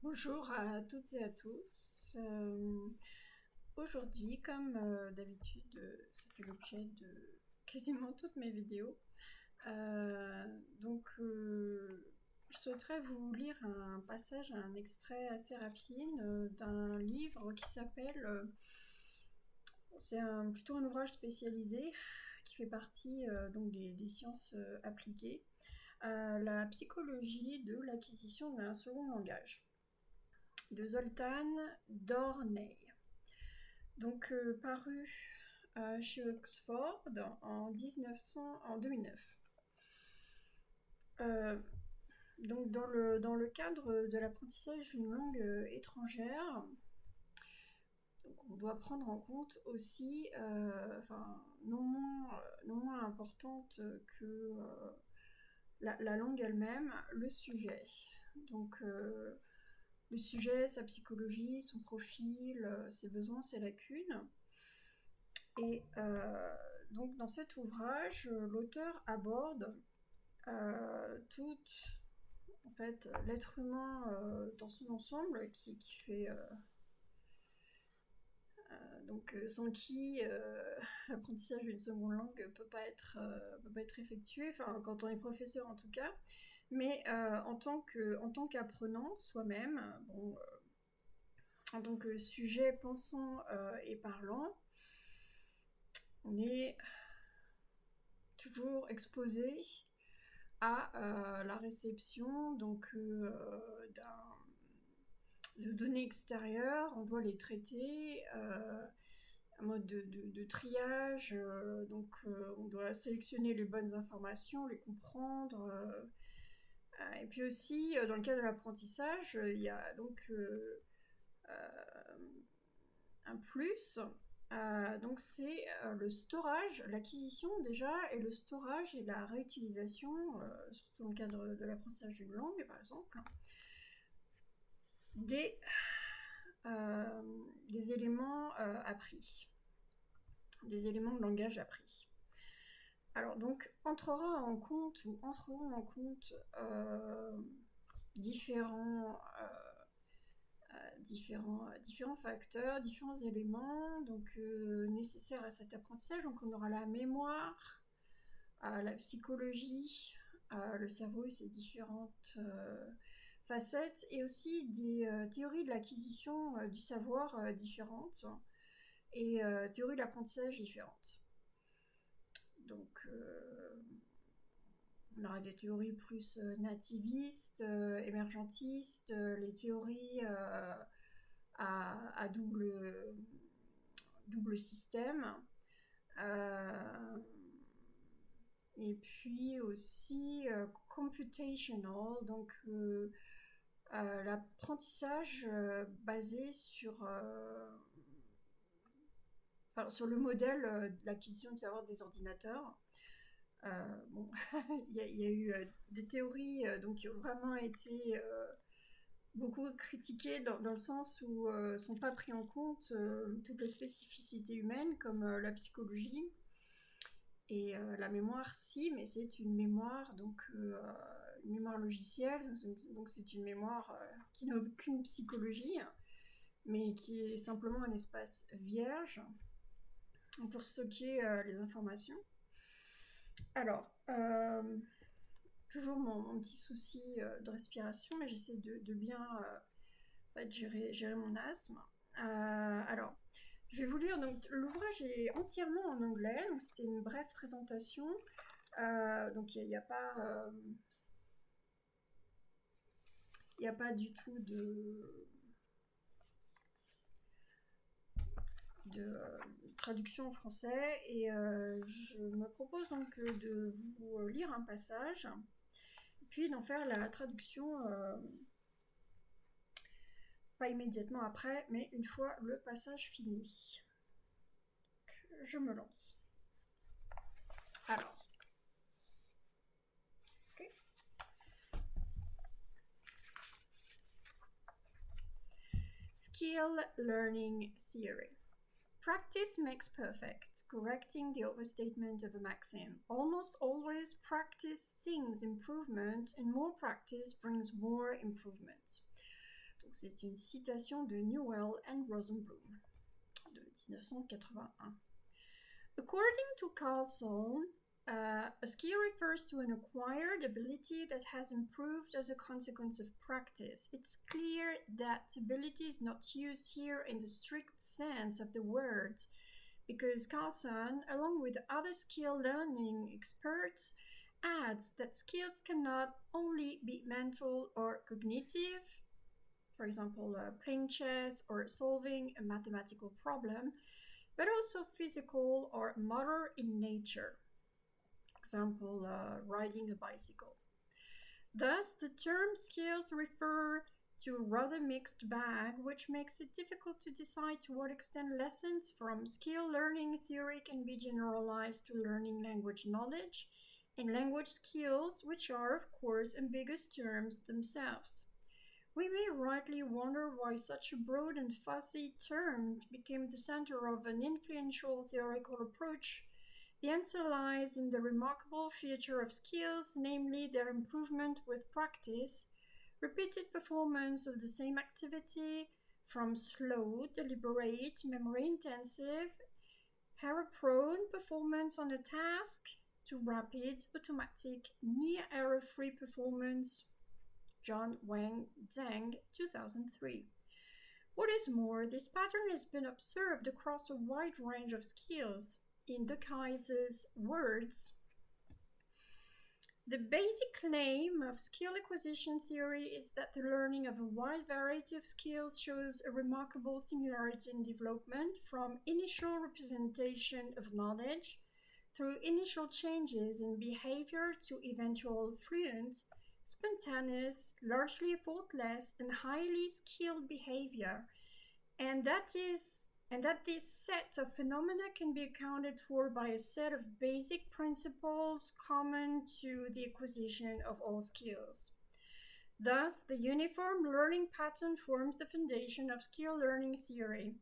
Bonjour à toutes et à tous. Aujourd'hui, comme d'habitude, ça fait l'objet de quasiment toutes mes vidéos. Je souhaiterais vous lire un passage, un extrait assez rapide d'un livre qui s'appelle, plutôt un ouvrage spécialisé qui fait partie donc des sciences appliquées, la psychologie de l'acquisition d'un second langage, de Zoltan Dornay. Donc paru chez Oxford en 2009. Donc dans le cadre de l'apprentissage d'une langue étrangère, donc on doit prendre en compte aussi, non moins importante que la langue elle-même, le sujet. Donc le sujet, sa psychologie, son profil, ses besoins, ses lacunes. Et donc dans cet ouvrage, l'auteur aborde tout en fait l'être humain dans son ensemble qui fait sans qui l'apprentissage d'une seconde langue peut pas être effectué, enfin quand on est professeur en tout cas, mais en tant qu'apprenant soi-même, en tant que sujet pensant et parlant, on est toujours exposé à la réception de données extérieures. On doit les traiter, un mode de triage, on doit sélectionner les bonnes informations, les comprendre. Et puis aussi, dans le cadre de l'apprentissage, il y a donc un plus. Donc c'est le storage, l'acquisition déjà, et le storage et la réutilisation, surtout dans le cadre de l'apprentissage d'une langue par exemple, des, des éléments appris, des éléments de langage appris. Alors donc entreront en compte différents facteurs, différents éléments nécessaires à cet apprentissage. Donc on aura la mémoire, la psychologie, le cerveau et ses différentes facettes, et aussi des théories de l'acquisition du savoir différentes, et théories de l'apprentissage différentes. Donc on aura des théories plus nativistes, émergentistes, les théories à double système. Et puis aussi computational, l'apprentissage basé sur le modèle de l'acquisition de savoir des ordinateurs. Il y a eu des théories qui ont vraiment été beaucoup critiquées dans le sens où ne sont pas pris en compte toutes les spécificités humaines, comme la psychologie. Et la mémoire, si, mais c'est une mémoire, une mémoire logicielle, donc c'est une mémoire qui n'a aucune psychologie, mais qui est simplement un espace vierge pour stocker les informations. Alors, toujours mon petit souci de respiration, mais j'essaie de bien gérer mon asthme. Alors, je vais vous lire, donc l'ouvrage est entièrement en anglais, donc c'était une brève présentation. Donc il n'y a pas du tout de traduction en français, et je me propose donc de vous lire un passage, puis d'en faire la traduction pas immédiatement après, mais une fois le passage fini. Donc, je me lance. Alors, Skill learning theory. Practice makes perfect, correcting the overstatement of a maxim. Almost always practice things improvement, and more practice brings more improvement. Donc c'est une citation de Newell and Rosenblum de 1981. According to Carlson, a skill refers to an acquired ability that has improved as a consequence of practice. It's clear that ability is not used here in the strict sense of the word, because Carlson, along with other skill learning experts, adds that skills cannot only be mental or cognitive, for example, playing chess or solving a mathematical problem, but also physical or motor in nature. Example, riding a bicycle. Thus, the term skills refer to a rather mixed bag, which makes it difficult to decide to what extent lessons from skill learning theory can be generalized to learning language knowledge and language skills, which are, of course, ambiguous terms themselves. We may rightly wonder why such a broad and fuzzy term became the center of an influential theoretical approach. The answer lies in the remarkable feature of skills, namely their improvement with practice, repeated performance of the same activity, from slow, deliberate, memory-intensive, error-prone performance on a task to rapid, automatic, near-error-free performance. John Wang Zhang, 2003. What is more, this pattern has been observed across a wide range of skills. In De Keyser's words, the basic claim of skill acquisition theory is that the learning of a wide variety of skills shows a remarkable similarity in development from initial representation of knowledge through initial changes in behavior to eventual fluent, spontaneous, largely effortless, and highly skilled behavior, and that this set of phenomena can be accounted for by a set of basic principles common to the acquisition of all skills. Thus, the uniform learning pattern forms the foundation of skill learning theory.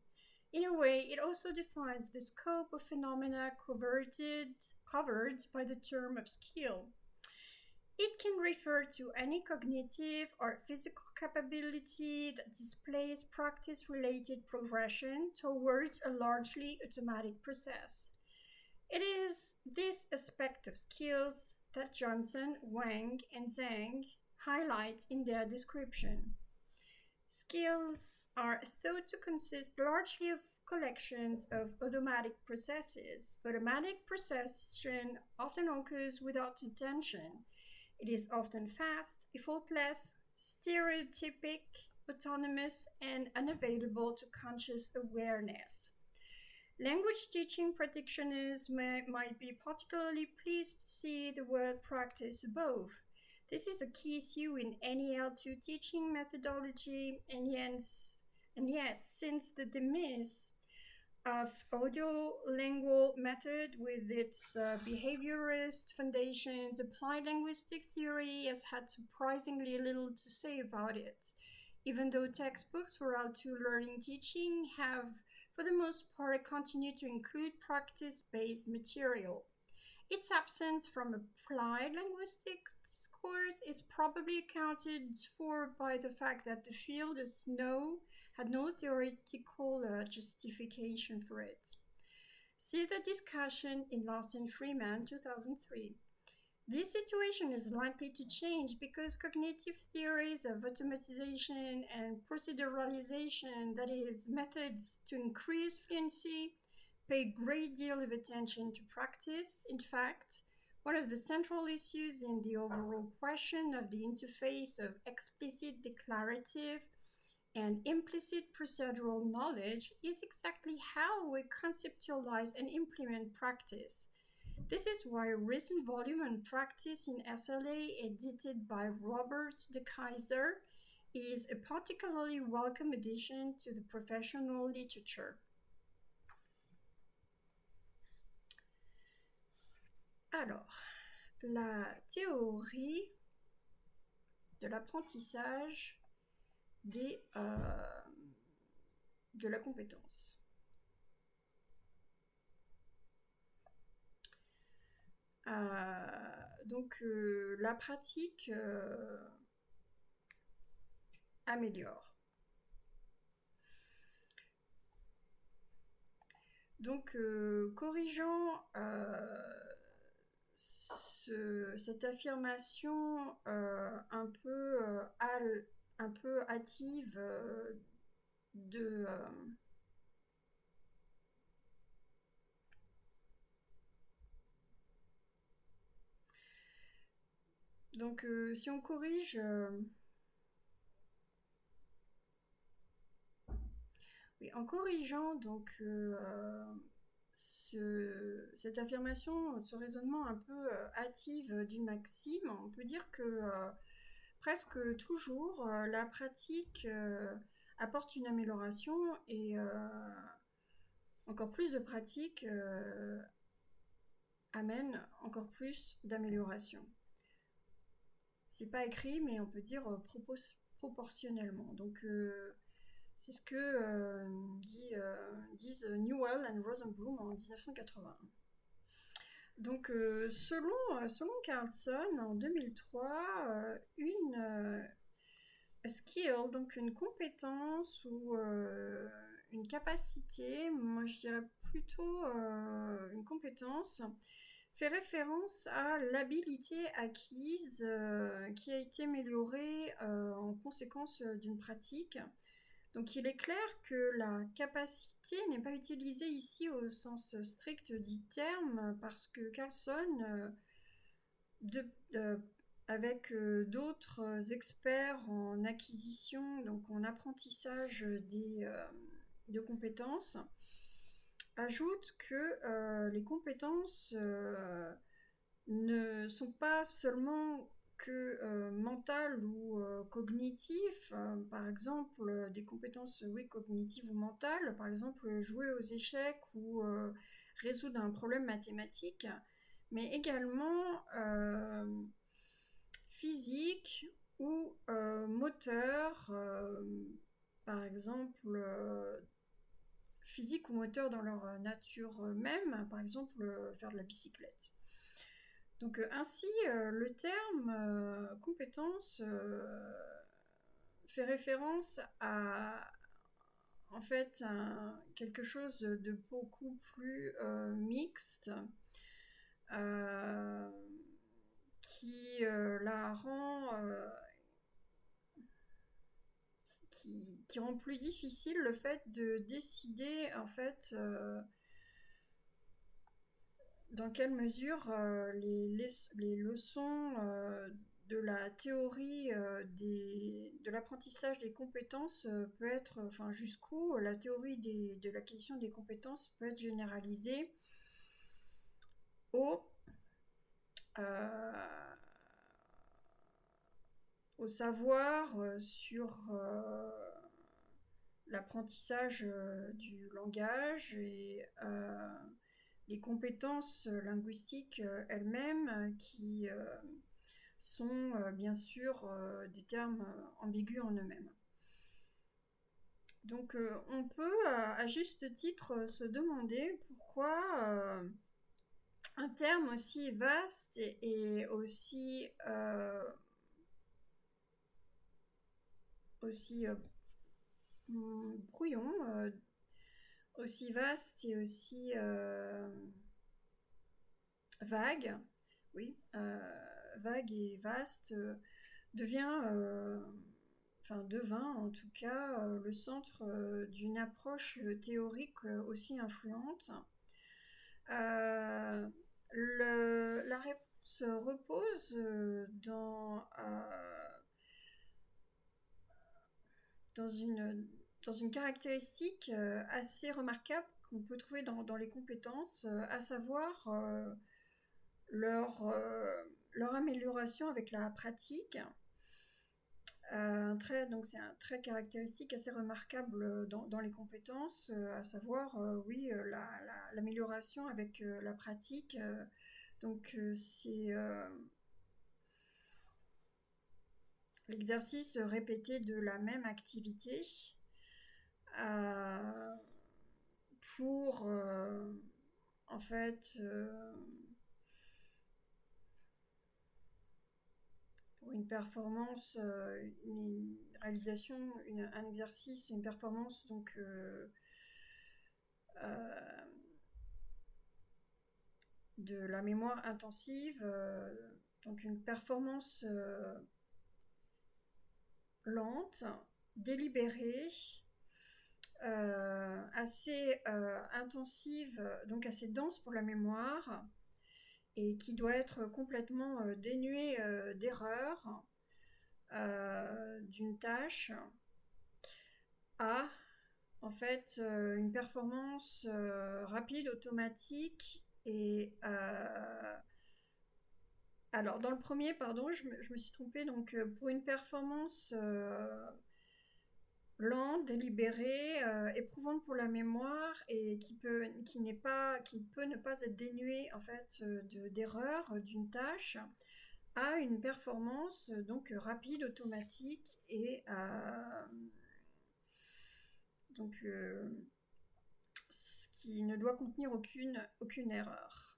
In a way, it also defines the scope of phenomena covered by the term of skill. It can refer to any cognitive or physical capability that displays practice-related progression towards a largely automatic process. It is this aspect of skills that Johnson, Wang, and Zhang highlight in their description. Skills are thought to consist largely of collections of automatic processes. Automatic procession often occurs without intention. It is often fast, effortless, stereotypic, autonomous, and unavailable to conscious awareness. Language teaching practitioners might be particularly pleased to see the word practice above. This is a key issue in any L2 teaching methodology, and yet since the demise of audio-lingual method with its behaviorist foundations, applied linguistic theory has had surprisingly little to say about it, even though textbooks for L2 learning teaching have, for the most part, continued to include practice-based material. Its absence from applied linguistics discourse is probably accounted for by the fact that the field had no theoretical justification for it. See the discussion in Larson Freeman, 2003. This situation is likely to change because cognitive theories of automatization and proceduralization, that is, methods to increase fluency, pay a great deal of attention to practice. In fact, one of the central issues in the overall question of the interface of explicit declarative and implicit procedural knowledge is exactly how we conceptualize and implement practice. This is why a recent volume on practice in SLA, edited by Robert De Keyser, is a particularly welcome addition to the professional literature. Alors, la théorie de l'apprentissage de la compétence. Donc la pratique améliore. Donc, corrigeant cette affirmation un peu hâtive de... donc, si on corrige... oui, en corrigeant donc cette affirmation, ce raisonnement un peu hâtive d'une maxime, on peut dire que presque toujours la pratique apporte une amélioration et encore plus de pratique amène encore plus d'amélioration. C'est pas écrit, mais on peut dire proportionnellement. Donc c'est ce que disent Newell et Rosenblum en 1981. Donc, selon Carlson, en 2003, une skill, donc une compétence ou une capacité, moi je dirais plutôt une compétence, fait référence à l'habilité acquise qui a été améliorée en conséquence d'une pratique. Donc il est clair que la capacité n'est pas utilisée ici au sens strict du terme parce que Carlson, avec d'autres experts en acquisition, donc en apprentissage de compétences, ajoute que les compétences ne sont pas seulement que mentales ou cognitives, par exemple des compétences cognitives ou mentales, par exemple jouer aux échecs ou résoudre un problème mathématique, mais également physique ou moteur, par exemple physique ou moteur dans leur nature même, par exemple faire de la bicyclette. Donc ainsi, le terme compétence fait référence à en fait quelque chose de beaucoup plus mixte qui la rend qui rend plus difficile le fait de décider en fait dans quelle mesure les leçons de la théorie de l'apprentissage des compétences peut être, enfin jusqu'où la théorie de l'acquisition des compétences peut être généralisée au, euh, au savoir sur l'apprentissage du langage et les compétences linguistiques elles-mêmes qui sont bien sûr des termes ambigus en eux-mêmes. Donc on peut à juste titre se demander pourquoi un terme aussi vaste et aussi brouillon, aussi vaste et aussi vague, oui, vague et vaste, devint en tout cas le centre d'une approche théorique aussi influente. La réponse repose dans une caractéristique assez remarquable qu'on peut trouver dans les compétences, à savoir leur amélioration avec la pratique. Donc c'est un trait caractéristique assez remarquable dans les compétences, à savoir l'amélioration avec la pratique. Donc c'est l'exercice répété de la même activité pour en fait pour une performance, une réalisation, un exercice, une performance donc de la mémoire intensive, donc une performance lente, délibérée, assez intensive, donc assez dense pour la mémoire, et qui doit être complètement dénuée d'erreurs d'une tâche, à en fait une performance rapide, automatique et alors dans le premier, pardon, je me suis trompée, donc pour une performance lente, délibérée, éprouvante pour la mémoire et qui peut ne pas être dénuée en fait d'erreurs d'une tâche, à une performance donc rapide, automatique et donc ce qui ne doit contenir aucune erreur.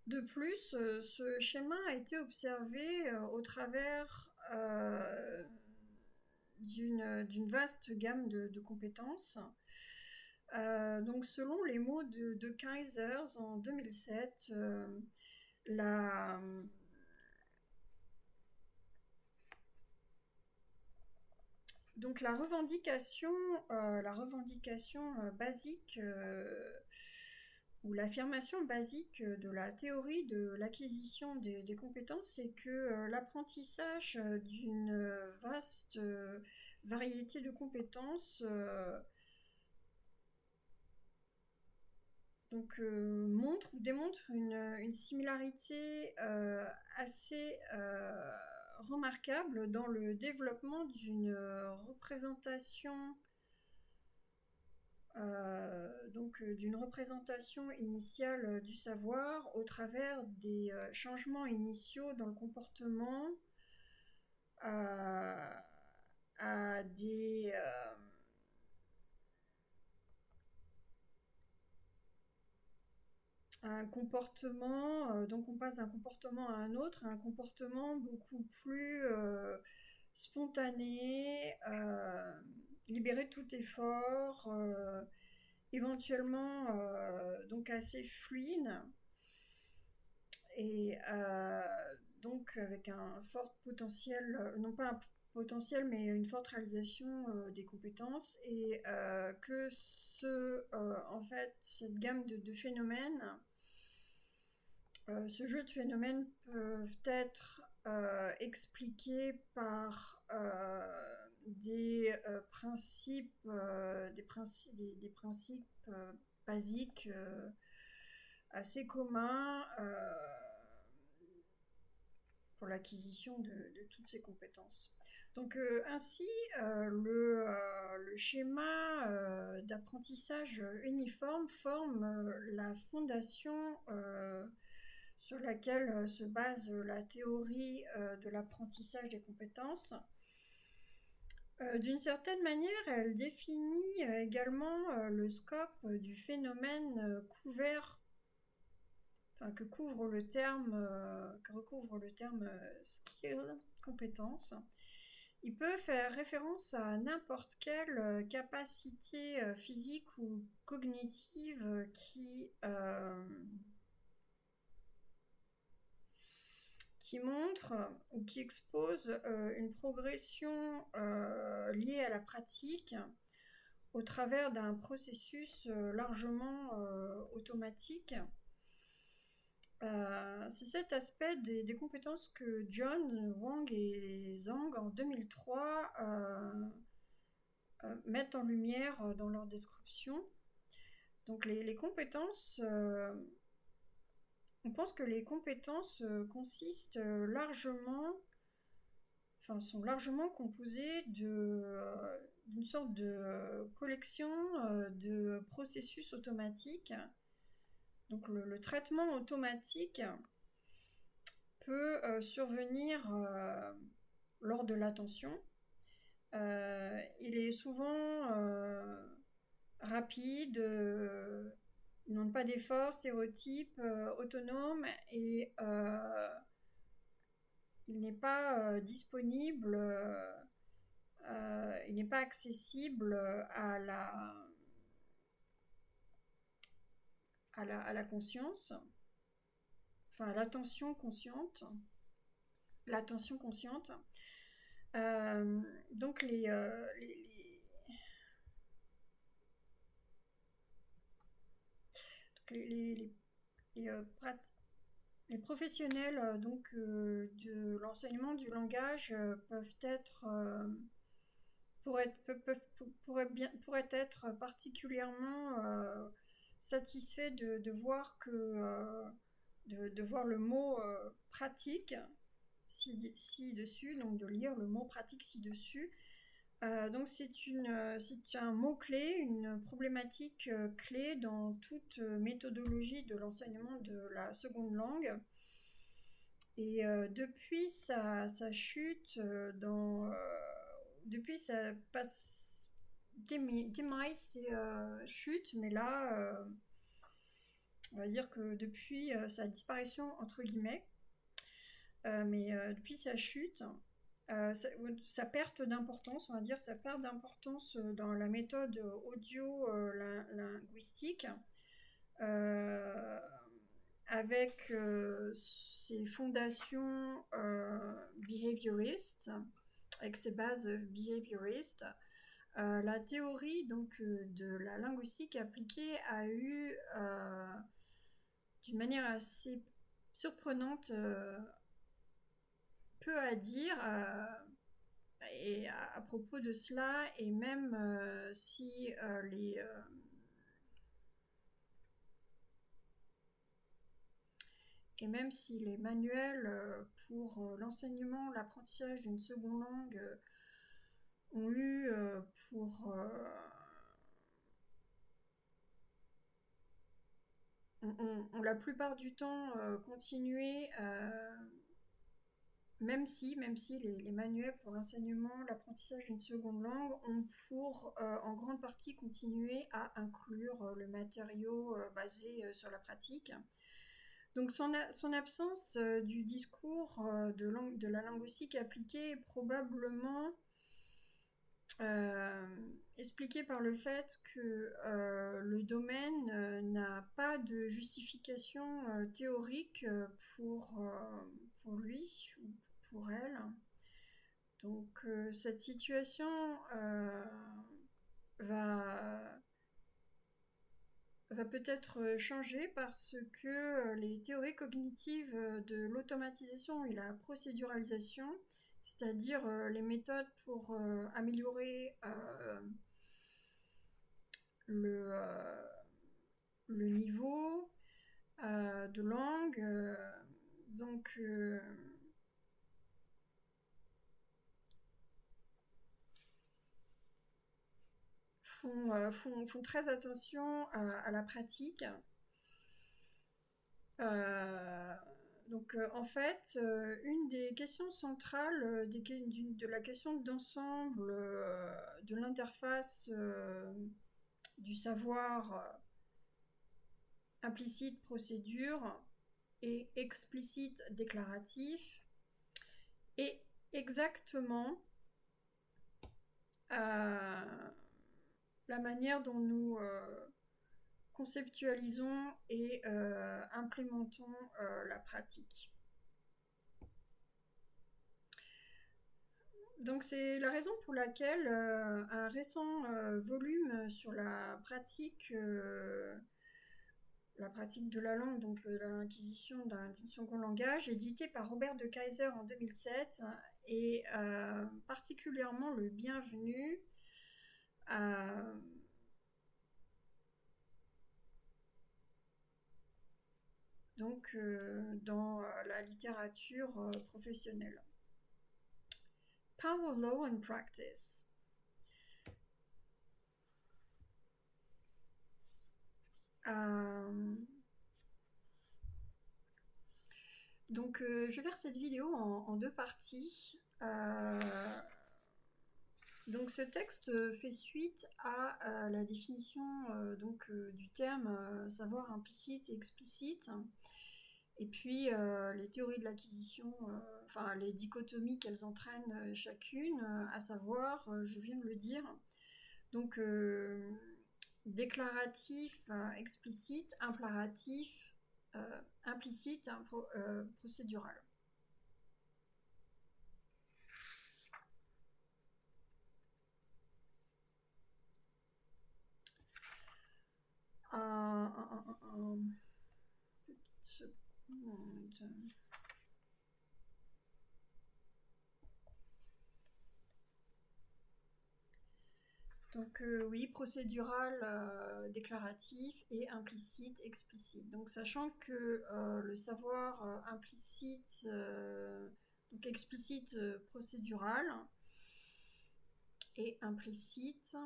De plus, ce schéma a été observé au travers d'une vaste gamme de compétences. Donc, selon les mots de Kaisers en 2007, la, donc la revendication basique ou l'affirmation basique de la théorie de l'acquisition des compétences, c'est que l'apprentissage d'une vaste variété de compétences montre ou démontre une similarité assez remarquable dans le développement d'une représentation d'une représentation initiale du savoir au travers des changements initiaux dans le comportement, à des un comportement, donc on passe d'un comportement à un autre, un comportement beaucoup plus spontané, libéré de tout effort, éventuellement donc assez fluide et donc avec un fort potentiel, non pas un potentiel mais une forte réalisation des compétences, et que en fait cette gamme de phénomènes, ce jeu de phénomènes peuvent être expliqués par des principes basiques assez communs pour l'acquisition de toutes ces compétences. Donc ainsi, le schéma d'apprentissage uniforme forme la fondation sur laquelle se base la théorie de l'apprentissage des compétences. D'une certaine manière, elle définit également le scope du phénomène que recouvre le terme skill, compétence. Il peut faire référence à n'importe quelle capacité physique ou cognitive qui montre ou qui expose une progression liée à la pratique au travers d'un processus largement automatique. C'est cet aspect des compétences que John, Wang et Zhang en 2003 mettent en lumière dans leur description. Donc les compétences, on pense que les compétences sont largement composées d'une sorte de collection de processus automatiques. Donc le traitement automatique peut survenir lors de l'attention. Il est souvent rapide, il ne demande pas d'effort, stéréotype, autonome, et il n'est pas disponible, il n'est pas accessible à la conscience. enfin l'attention consciente. Donc les, les, les, les professionnels de l'enseignement du langage peuvent être pourraient être particulièrement satisfaits de voir de voir le mot pratique ci-dessus, donc de lire le mot pratique ci-dessus. Donc c'est un mot-clé, une problématique clé dans toute méthodologie de l'enseignement de la seconde langue. Et depuis sa chute, depuis sa demise et chute, mais là, on va dire que depuis sa disparition, entre guillemets, mais depuis sa chute, sa perte d'importance, on va dire sa perte d'importance dans la méthode audio-linguistique, avec ses fondations behavioristes, avec ses bases behavioristes, la théorie donc de la linguistique appliquée a eu, d'une manière assez surprenante, peu à dire et à propos de cela, et même si les manuels pour l'enseignement, l'apprentissage d'une seconde langue ont eu ont la plupart du temps continué, même si les manuels pour l'enseignement, l'apprentissage d'une seconde langue ont pour en grande partie continué à inclure le matériau basé sur la pratique. Donc son absence du discours de la linguistique appliquée est probablement expliquée par le fait que le domaine n'a pas de justification théorique pour lui ou pour elle. Donc cette situation va peut-être changer parce que les théories cognitives de l'automatisation et la procéduralisation, c'est-à-dire les méthodes pour améliorer le niveau de langue, donc font très attention à la pratique. Donc en fait, une des questions centrales de la question d'ensemble de l'interface du savoir implicite procédure et explicite déclaratif est exactement la manière dont nous conceptualisons et implémentons la pratique. Donc c'est la raison pour laquelle un récent volume sur la pratique de la langue, donc l'acquisition d'une second langage, édité par Robert de Keyser en 2007, est particulièrement le bienvenu. Donc dans la littérature professionnelle. Power Law and Practice. Donc je vais faire cette vidéo en deux parties. Donc ce texte fait suite à la définition du terme savoir implicite et explicite, et puis les théories de l'acquisition, enfin les dichotomies qu'elles entraînent chacune, à savoir, je viens de le dire, donc déclaratif, explicite, impératif, implicite, hein, procédurale. Petite seconde. Donc oui, procédural, déclaratif et implicite, explicite. Donc sachant que le savoir implicite, donc explicite, procédural et implicite,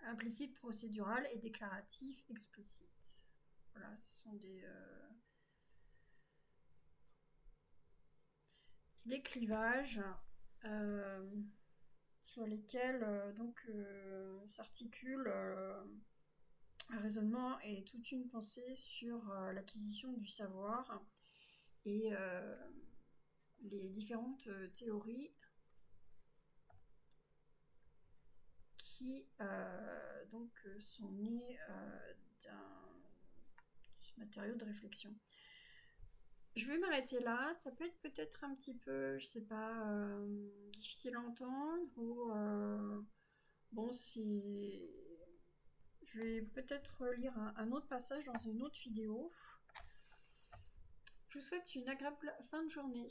implicite, procédural et déclaratif, explicite. Voilà, ce sont des clivages sur lesquels s'articule un raisonnement et toute une pensée sur l'acquisition du savoir et les différentes théories qui sont nées d'un matériau de réflexion. Je vais m'arrêter là. Ça peut être peut-être un petit peu, je sais pas, difficile à entendre ou bon, c'est. Je vais peut-être lire un autre passage dans une autre vidéo. Je vous souhaite une agréable fin de journée.